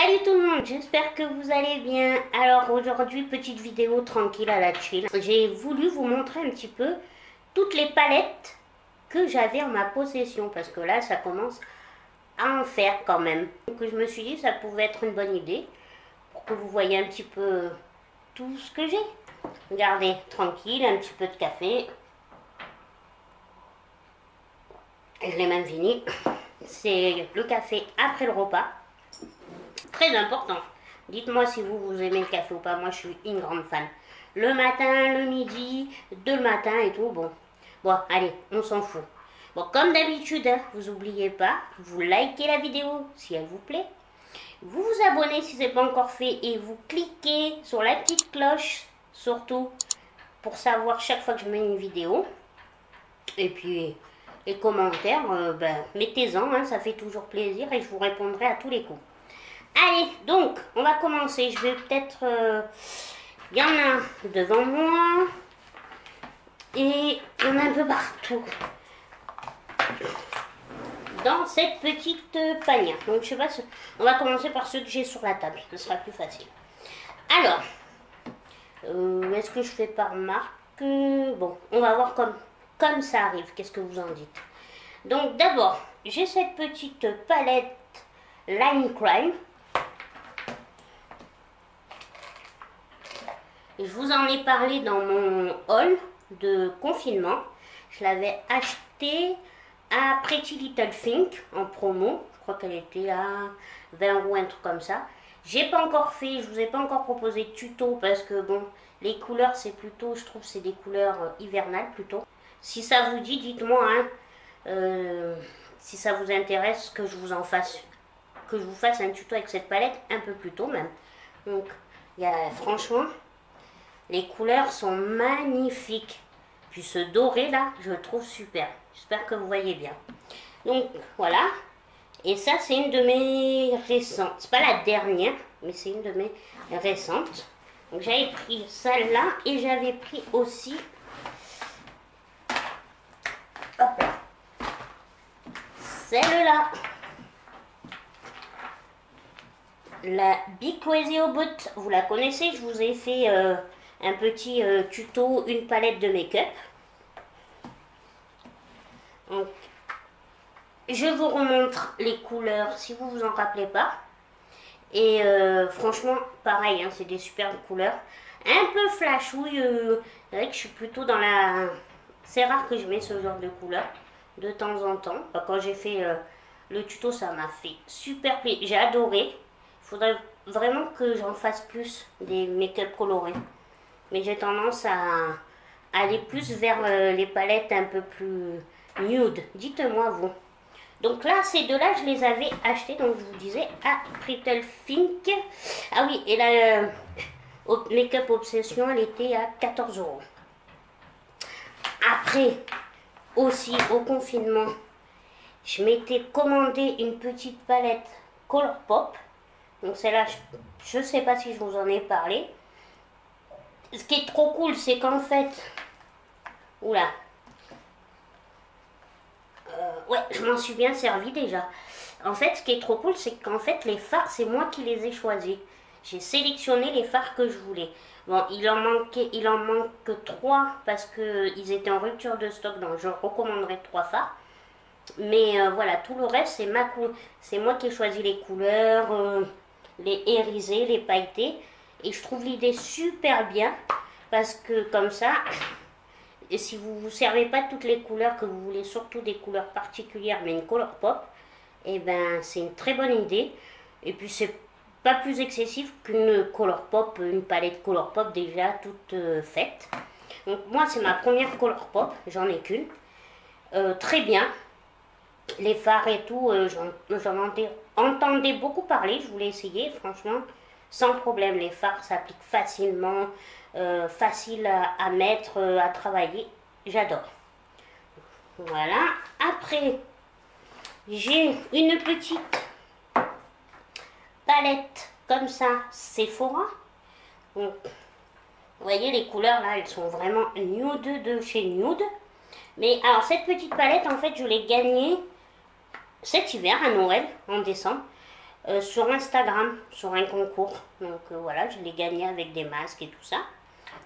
Salut tout le monde, j'espère que vous allez bien. Alors aujourd'hui, petite vidéo tranquille à la chill. J'ai voulu vous montrer un petit peu toutes les palettes que j'avais en ma possession. Parce que là, ça commence à en faire quand même. Donc je me suis dit que ça pouvait être une bonne idée. Pour que vous voyez un petit peu tout ce que j'ai. Regardez, tranquille, un petit peu de café. Je l'ai même fini. C'est le café après le repas. Très important. Dites-moi si vous aimez le café ou pas. Moi, je suis une grande fan. Le matin, le midi, le matin et tout. Bon, allez, on s'en fout. Bon, comme d'habitude, hein, vous n'oubliez pas, vous likez la vidéo si elle vous plaît. Vous vous abonnez si ce n'est pas encore fait et vous cliquez sur la petite cloche, surtout pour savoir chaque fois que je mets une vidéo. Et puis, les commentaires, mettez-en, hein, ça fait toujours plaisir et je vous répondrai à tous les coups. Allez, donc, on va commencer. Je vais peut-être... Il y en a devant moi. Et il y en a un peu partout. Dans cette petite panière. Donc, je sais pas si... On va commencer par ceux que j'ai sur la table. Ce sera plus facile. Alors, est-ce que je fais par marque? Bon, on va voir comme ça arrive. Qu'est-ce que vous en dites? Donc, d'abord, j'ai cette petite palette Lime Crime. Je vous en ai parlé dans mon haul de confinement. Je l'avais acheté à Pretty Little Think en promo. Je crois qu'elle était à 20 € ou un truc comme ça. J'ai pas encore fait, je vous ai pas encore proposé de tuto parce que bon, les couleurs c'est plutôt, je trouve c'est des couleurs hivernales plutôt. Si ça vous dit, dites-moi, hein, si ça vous intéresse que je vous fasse un tuto avec cette palette un peu plus tôt même. Donc, franchement, les couleurs sont magnifiques. Puis ce doré là, je le trouve super. J'espère que vous voyez bien. Donc voilà. Et ça, c'est une de mes récentes. C'est pas la dernière, mais c'est une de mes récentes. Donc j'avais pris celle-là et j'avais pris aussi... celle-là. La Be Crazy About. Vous la connaissez, je vous ai fait... un petit tuto, une palette de make-up. Donc, je vous remontre les couleurs si vous vous en rappelez pas. Et franchement, pareil, hein, c'est des superbes couleurs. Un peu flashouille. C'est vrai que je suis plutôt dans la... C'est rare que je mets ce genre de couleurs de temps en temps. Enfin, quand j'ai fait le tuto, ça m'a fait super plaisir. J'ai adoré. Il faudrait vraiment que j'en fasse plus des make-up colorés. Mais j'ai tendance à aller plus vers les palettes un peu plus nude. Dites-moi vous. Donc là, ces deux-là, je les avais achetés, donc je vous disais, à Pretty Think. Ah oui, et la Make-up Obsession, elle était à 14 €. Après, aussi au confinement, je m'étais commandé une petite palette Colourpop. Donc celle-là, je ne sais pas si je vous en ai parlé. Ce qui est trop cool, c'est qu'en fait... Oula. Ouais, je m'en suis bien servi déjà. En fait, ce qui est trop cool, c'est qu'en fait, les fards, c'est moi qui les ai choisis. J'ai sélectionné les fards que je voulais. Bon, il en manque 3 parce qu'ils étaient en rupture de stock, donc je recommanderais 3 fards. Mais voilà, tout le reste, c'est moi qui ai choisi les couleurs, les irisés, les pailletés. Et je trouve l'idée super bien parce que comme ça, et si vous ne vous servez pas de toutes les couleurs, que vous voulez surtout des couleurs particulières, mais une couleur pop, et ben c'est une très bonne idée. Et puis c'est pas plus excessif qu'une couleur pop, une palette couleur pop déjà toute faite. Donc moi c'est ma première couleur pop, j'en ai qu'une. Très bien. Les fards et tout, j'en entendais beaucoup parler, je voulais essayer, franchement. Sans problème, les fards s'appliquent facilement, facile à mettre, à travailler. J'adore. Voilà. Après, j'ai une petite palette comme ça, Sephora. Donc, vous voyez, les couleurs là, elles sont vraiment nude de chez Nude. Mais alors, cette petite palette, en fait, je l'ai gagnée cet hiver à Noël, en décembre. sur Instagram, sur un concours. Donc voilà, je l'ai gagné avec des masques et tout ça.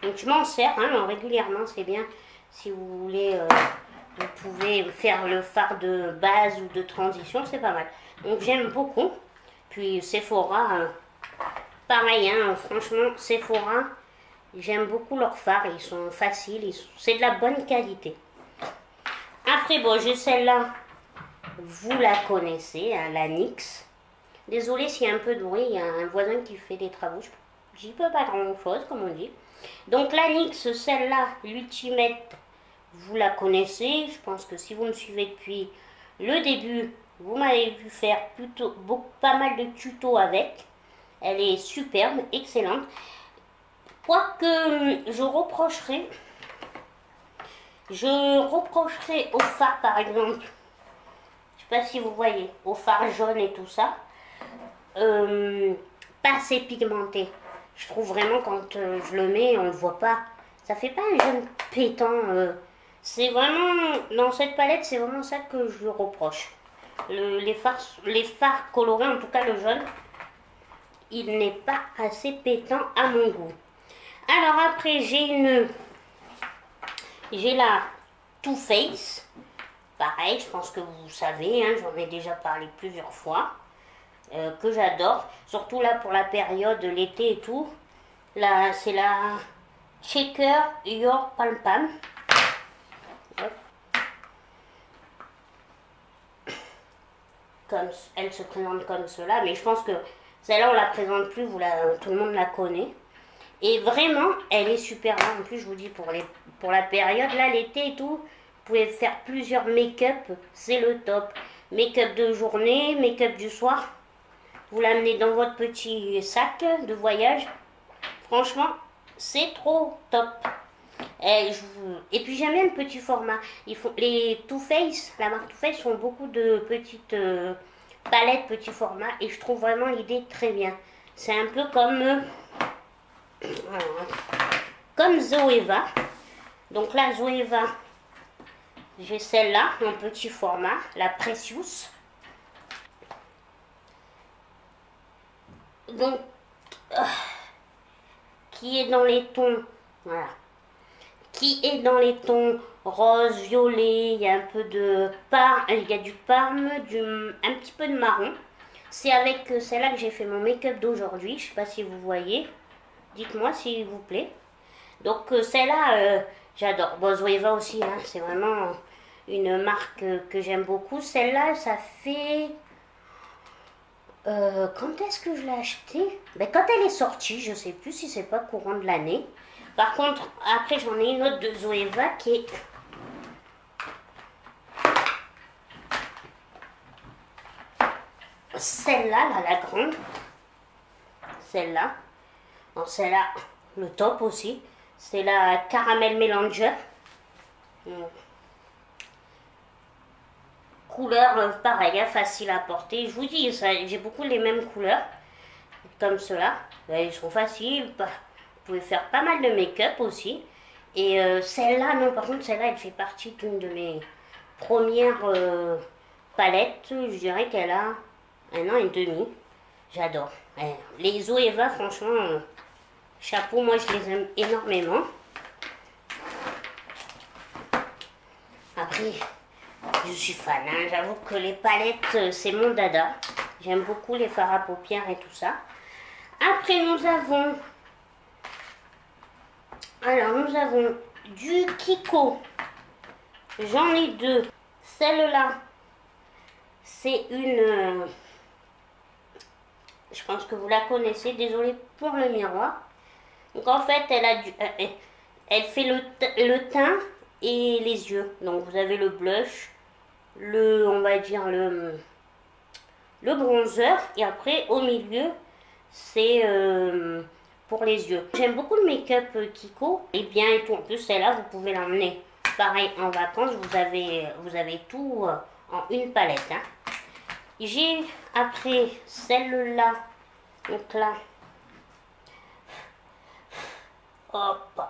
Donc je m'en sers régulièrement, c'est bien. Si vous voulez, vous pouvez faire le fard de base ou de transition, c'est pas mal. Donc j'aime beaucoup. Puis Sephora, pareil, franchement, Sephora, j'aime beaucoup leurs fards, ils sont faciles, c'est de la bonne qualité. Après, bon, j'ai celle-là, vous la connaissez, la NYX. Désolée s'il y a un peu de bruit, il y a un voisin qui fait des travaux, j'y peux pas grand-chose, comme on dit. Donc la NYX, celle-là, l'Ultimate, vous la connaissez. Je pense que si vous me suivez depuis le début, vous m'avez vu faire pas mal de tutos avec. Elle est superbe, excellente. Quoique je reprocherais au fard par exemple, je sais pas si vous voyez, au fard jaune et tout ça, pas assez pigmenté. Je trouve vraiment quand je le mets, on le voit pas. Ça fait pas un jaune pétant. C'est vraiment, dans cette palette, c'est vraiment ça que je reproche. Les fards colorés, en tout cas le jaune, il n'est pas assez pétant à mon goût. Alors après, j'ai la Too Faced. Pareil, je pense que vous savez, j'en ai déjà parlé plusieurs fois. Que j'adore, surtout là pour la période de l'été et tout. Là, c'est la Shaker Your Pam Pam. Comme elle se présente comme cela, mais je pense que celle-là on la présente plus, tout le monde la connaît. Et vraiment, elle est super bien. En plus, je vous dis, pour la période, là, l'été et tout, vous pouvez faire plusieurs make-up, c'est le top. Make-up de journée, make-up du soir. Vous l'amenez dans votre petit sac de voyage. Franchement, c'est trop top. Et puis j'aime bien le petit format. Les Too Faced, la marque Too Faced, font beaucoup de petites palettes, petits formats. Et je trouve vraiment l'idée très bien. C'est un peu comme Zoeva. Donc là, Zoeva, j'ai celle-là en petit format, la Precious. Donc, qui est dans les tons, voilà, qui est dans les tons rose, violet, il y a un peu de il y a du parme, un petit peu de marron. C'est avec celle-là que j'ai fait mon make-up d'aujourd'hui, je sais pas si vous voyez, dites-moi s'il vous plaît. Donc celle-là, j'adore. Bon, Zoeva aussi, c'est vraiment une marque que j'aime beaucoup. Celle-là, ça fait... quand est-ce que je l'ai achetée? Ben, quand elle est sortie, je sais plus si c'est pas courant de l'année. Par contre, après j'en ai une autre de Zoeva qui est... Celle-là, là, la grande. Celle-là. Bon, celle-là, le top aussi. C'est la Caramel Mélanger. Couleur pareil, facile à porter. Je vous dis, j'ai beaucoup les mêmes couleurs. Comme cela. Ils sont faciles. Vous pouvez faire pas mal de make-up aussi. Et celle-là, non, par contre, celle-là, elle fait partie d'une de mes premières palettes. Je dirais qu'elle a 1 an et demi. J'adore. Les Zoeva, franchement, chapeau, moi je les aime énormément. Après, je suis fan, j'avoue que les palettes, c'est mon dada. J'aime beaucoup les fards à paupières et tout ça. Après, nous avons du Kiko. J'en ai 2. Celle-là, c'est une... je pense que vous la connaissez. Désolée pour le miroir. Donc en fait, elle fait le teint et les yeux. Donc vous avez le blush, on va dire le bronzer, et après au milieu c'est pour les yeux. J'aime beaucoup le make-up Kiko, et bien et tout. En plus celle-là vous pouvez l'emmener pareil en vacances. Vous avez tout en une palette. J'ai après celle-là, donc là, hop,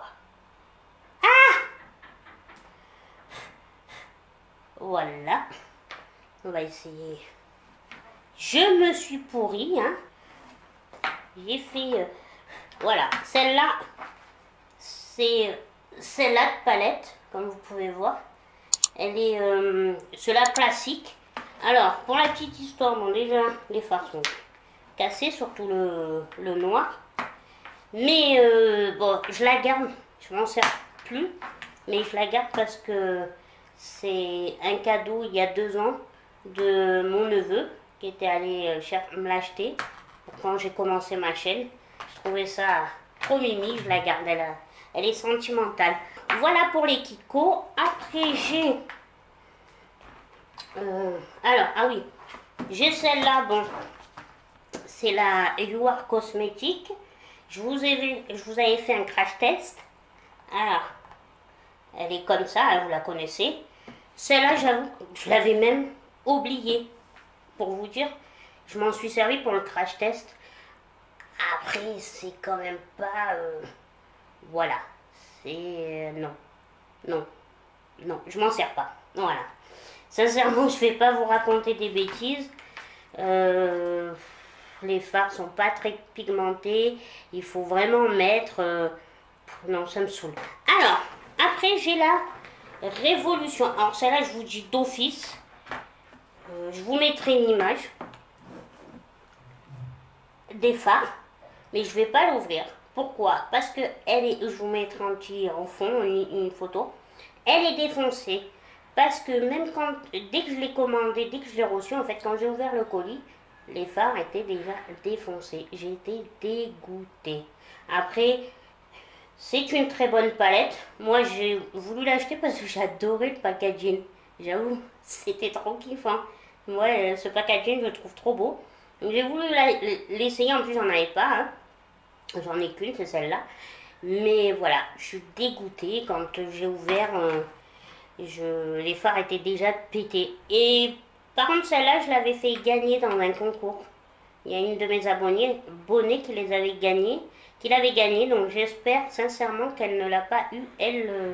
voilà, on va essayer. je me suis pourrie, hein. J'ai fait, voilà, celle-là, c'est celle-là de palette, comme vous pouvez voir. Elle est, celle-là classique. Alors, pour la petite histoire, bon déjà, les fards sont cassés, surtout le noir. Mais, bon, je la garde, je m'en sers plus. Mais je la garde parce que c'est un cadeau il y a 2 ans de mon neveu qui était allé me l'acheter quand j'ai commencé ma chaîne. Je trouvais ça trop mimi, je la garde, elle est sentimentale. Voilà pour les Kiko. Après j'ai... alors, ah oui, j'ai celle-là, bon, c'est la You Are Cosmétique. Je vous avais fait un crash test. Alors, elle est comme ça, vous la connaissez. Celle-là, j'avoue, je l'avais même oubliée. Pour vous dire, je m'en suis servi pour le crash test. Après, c'est quand même pas... voilà. C'est... non. Non. Non, je m'en sers pas. Voilà. Sincèrement, je vais pas vous raconter des bêtises. Les fards sont pas très pigmentés. Il faut vraiment mettre... non, ça me saoule. Alors, après, j'ai la Révolution. Alors, celle-là, je vous dis d'office. Je vous mettrai une image des fards, mais je vais pas l'ouvrir. Pourquoi? Parce que elle est, je vous mettrai un petit en fond, une photo. Elle est défoncée. Parce que même quand, dès que je l'ai commandé, dès que je l'ai reçu, en fait, quand j'ai ouvert le colis, les fards étaient déjà défoncés. J'ai été dégoûtée. Après, c'est une très bonne palette. Moi, j'ai voulu l'acheter parce que j'adorais le packaging. J'avoue, c'était trop kiffant. Moi, ce packaging, je le trouve trop beau. Donc, j'ai voulu l'essayer. En plus, j'en avais pas. Hein. J'en ai qu'une, c'est celle-là. Mais voilà, je suis dégoûtée. Quand j'ai ouvert, les fards étaient déjà pétés. Et par contre, celle-là, je l'avais fait gagner dans un concours. Il y a une de mes abonnés qui les avait gagnés. Qui l'avait gagné. Donc, j'espère sincèrement qu'elle ne l'a pas eu, elle,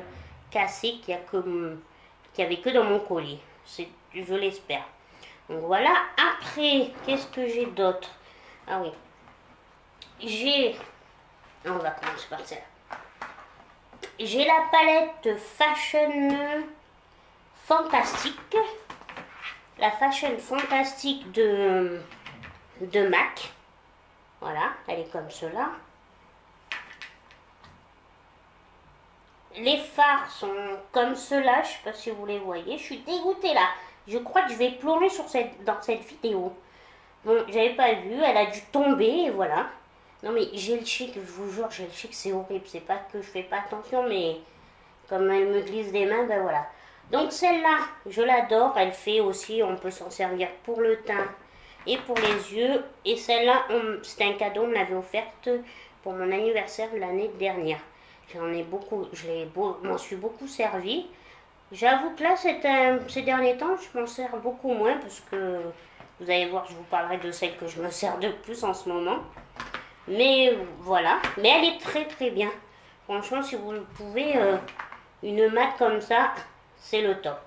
cassée, qu'il y avait que dans mon colis. Je l'espère. Donc voilà, après, qu'est-ce que j'ai d'autre? Ah oui, on va commencer par celle-là. J'ai la palette Fashion Fantastique. La Fashion Fantastique de MAC. Voilà, elle est comme cela. Les fards sont comme cela, je ne sais pas si vous les voyez. Je suis dégoûtée là. Je crois que je vais pleurer dans cette vidéo. Bon, j'avais pas vu, elle a dû tomber, et voilà. Non mais j'ai le chic, je vous jure, j'ai le chic, c'est horrible. C'est pas que je fais pas attention, mais comme elle me glisse des mains, ben voilà. Donc celle-là, je l'adore. Elle fait aussi, on peut s'en servir pour le teint et pour les yeux. Et celle-là, c'était un cadeau, on me l'avait offerte pour mon anniversaire de l'année dernière. J'en ai beaucoup, m'en suis beaucoup servi. J'avoue que là, ces derniers temps, je m'en sers beaucoup moins parce que vous allez voir, je vous parlerai de celle que je me sers de plus en ce moment. Mais voilà, mais elle est très très bien. Franchement, si vous pouvez, une mat comme ça, c'est le top.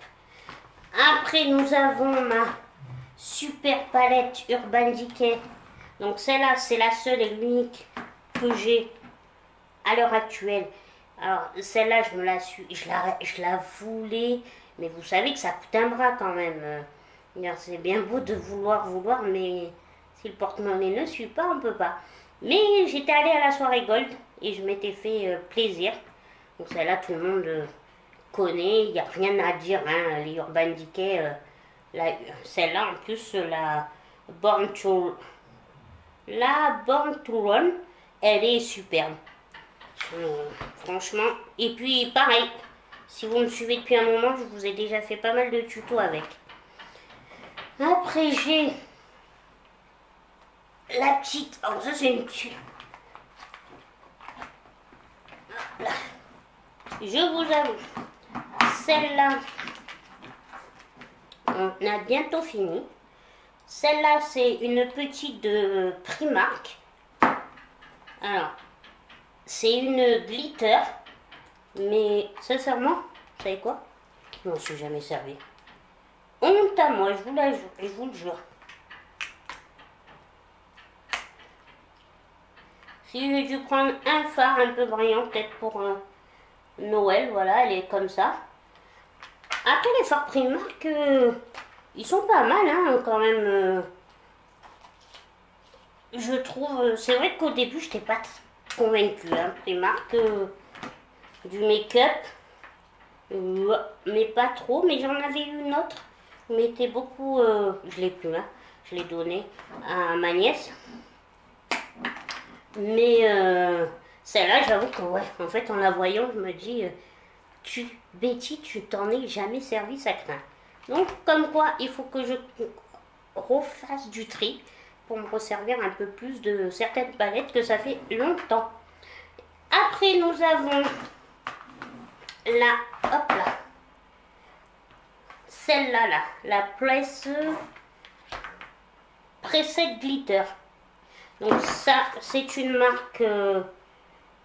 Après, nous avons ma super palette Urban Decay. Donc celle-là, c'est la seule et l'unique que j'ai à l'heure actuelle. Alors celle-là, je la voulais, mais vous savez que ça coûte un bras quand même. C'est bien beau de vouloir, mais si le porte-monnaie ne suit pas, on peut pas. Mais j'étais allée à la soirée Gold et je m'étais fait plaisir. Donc celle-là, tout le monde connaît, il n'y a rien à dire. Hein, les Urban Decay, celle-là en plus, la Born to Run, elle est superbe. Franchement, et puis pareil, si vous me suivez depuis un moment, je vous ai déjà fait pas mal de tutos avec. Après j'ai la petite, alors ça c'est une petite, je vous avoue, celle-là, on a bientôt fini. Celle-là c'est une petite de Primark. Alors, c'est une glitter, mais sincèrement, vous savez quoi? Je m'en suis jamais servi. Honte à moi, je vous le jure. Si j'ai dû prendre un fard un peu brillant, peut-être pour Noël, voilà, elle est comme ça. Après les fards Primark, ils sont pas mal, hein, quand même. Je trouve, c'est vrai qu'au début, je n'étais pas convaincue, hein, Primark, du make-up, mais pas trop. Mais j'en avais une autre, mais était beaucoup, je l'ai plus, hein, je l'ai donnée à ma nièce. Mais celle-là, j'avoue que ouais, en fait, en la voyant, je me dis, Betty, tu t'en es jamais servi, ça craint. Donc, comme quoi, il faut que je refasse du tri pour me resservir un peu plus de certaines palettes que ça fait longtemps. Après, nous avons la, hop là, celle-là, là, la Preset Glitter. Donc ça, c'est une marque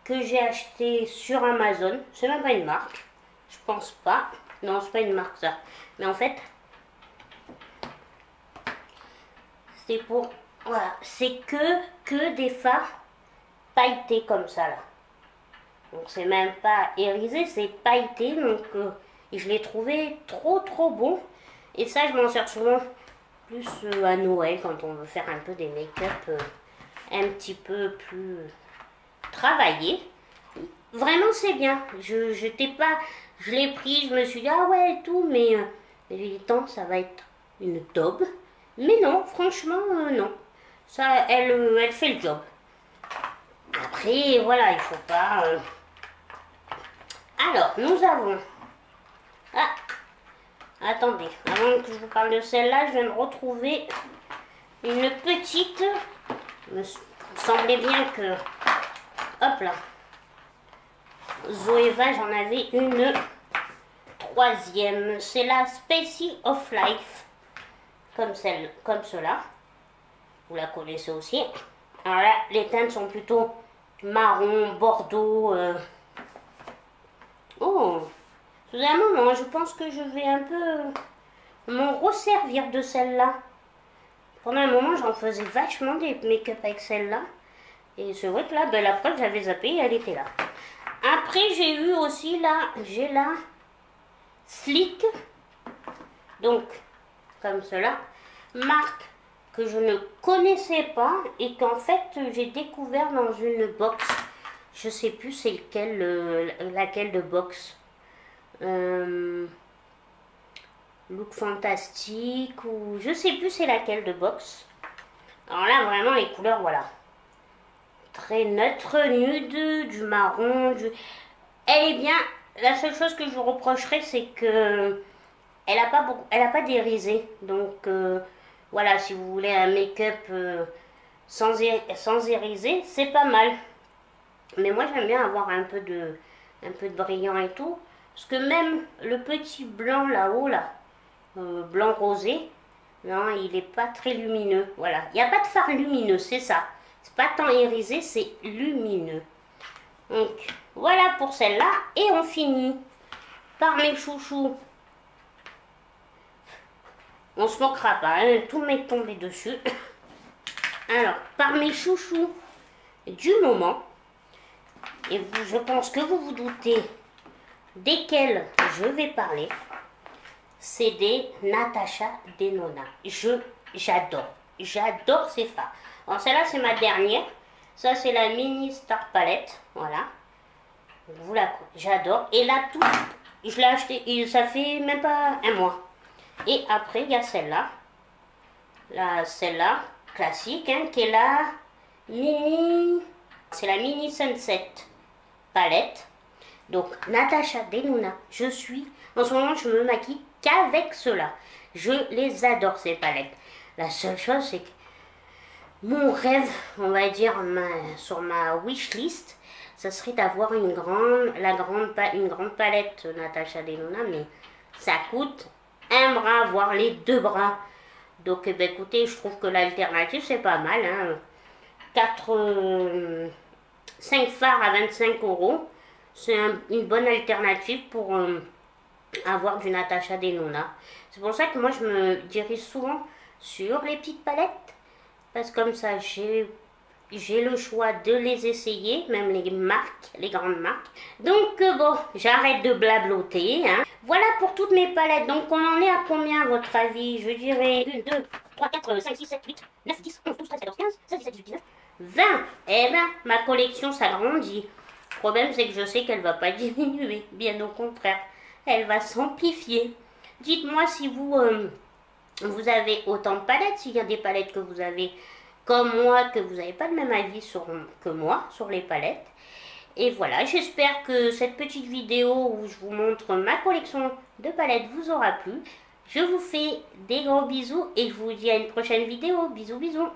que j'ai achetée sur Amazon. C'est même pas une marque, je pense pas. Non, c'est pas une marque ça. Mais en fait, c'est pour, voilà, c'est que des fards pailletés comme ça là. Donc c'est même pas irisé, c'est pailleté. Donc je l'ai trouvé trop bon. Et ça, je m'en sers souvent plus à Noël quand on veut faire un peu des make-up un petit peu plus travaillés. Vraiment c'est bien. Je l'ai pris, je me suis dit ah ouais et tout, mais il est temps, ça va être une daube. Mais non, franchement non. Ça, elle fait le job. Après voilà, il faut pas. Alors nous avons. Ah, attendez, avant que je vous parle de celle-là, je viens de retrouver une petite. Il me semblait bien que. Hop là. Zoeva, j'en avais une troisième. C'est la Spacey of Life. Comme cela. Vous la connaissez aussi. Alors là, les teintes sont plutôt marron, bordeaux. Oh, sous un moment, je pense que je vais un peu m'en resservir de celle-là. Pendant un moment, j'en faisais vachement des make-up avec celle-là. Et c'est vrai que là, ben, la preuve, j'avais zappé et elle était là. Après, j'ai eu aussi là, j'ai la Slick. Donc, comme cela. Marque que je ne connaissais pas et qu'en fait, j'ai découvert dans une box. Je sais plus c'est laquelle de box. Look fantastique ou je sais plus c'est laquelle de box. Alors là, vraiment, les couleurs, voilà. Très neutre, nude, du marron, Elle est bien. La seule chose que je vous reprocherais, c'est que elle a pas d'irisé. Donc voilà, si vous voulez un make-up sans iriser, c'est pas mal. Mais moi j'aime bien avoir un peu de brillant et tout. Parce que même le petit blanc là-haut, là, blanc rosé, non, il n'est pas très lumineux. Voilà, il n'y a pas de fard lumineux, c'est ça. C'est pas tant irisé, c'est lumineux. Donc, voilà pour celle-là. Et on finit par mes chouchous. On se moquera pas, hein, tout m'est tombé dessus. Alors, par mes chouchous du moment. Et je pense que vous vous doutez desquels je vais parler. C'est des Natasha Denona. J'adore ces fards. Alors celle-là, c'est ma dernière. Ça, c'est la Mini Star Palette. Voilà. Vous la j'adore. Et là, tout, je l'ai acheté. Et ça fait même pas un mois. Et après, il y a celle-là. Celle-là, classique, hein, qui est la Mini. C'est la Mini Sunset Palette. Donc, Natasha Denona. En ce moment, je me maquille qu'avec cela. Je les adore, ces palettes. La seule chose, c'est que mon rêve, on va dire, sur ma wishlist, ça serait d'avoir une grande palette Natasha Denona, mais ça coûte un bras, voire les deux bras. Donc, eh ben, écoutez, je trouve que l'alternative, c'est pas mal. Hein. 5 fards à 25 €. C'est une bonne alternative pour avoir du Natasha Denona. C'est pour ça que moi, je me dirige souvent sur les petites palettes. Parce que comme ça, j'ai j'ai le choix de les essayer, même les marques, les grandes marques. Donc bon, j'arrête de blabloter. Hein. Voilà pour toutes mes palettes. Donc on en est à combien à votre avis? Je dirais 1, 2, 3, 4, 5, 6, 7, 8, 9, 10, 11, 12, 13, 14, 15, 16, 17, 18, 19, 20. Eh ben, ma collection s'agrandit. Le problème, c'est que je sais qu'elle va pas diminuer. Bien au contraire, elle va s'amplifier. Dites-moi si vous, vous avez autant de palettes, s'il y a des palettes que vous avez comme moi, que vous n'avez pas le même avis que moi sur les palettes. Et voilà, j'espère que cette petite vidéo où je vous montre ma collection de palettes vous aura plu. Je vous fais des gros bisous et je vous dis à une prochaine vidéo. Bisous, bisous.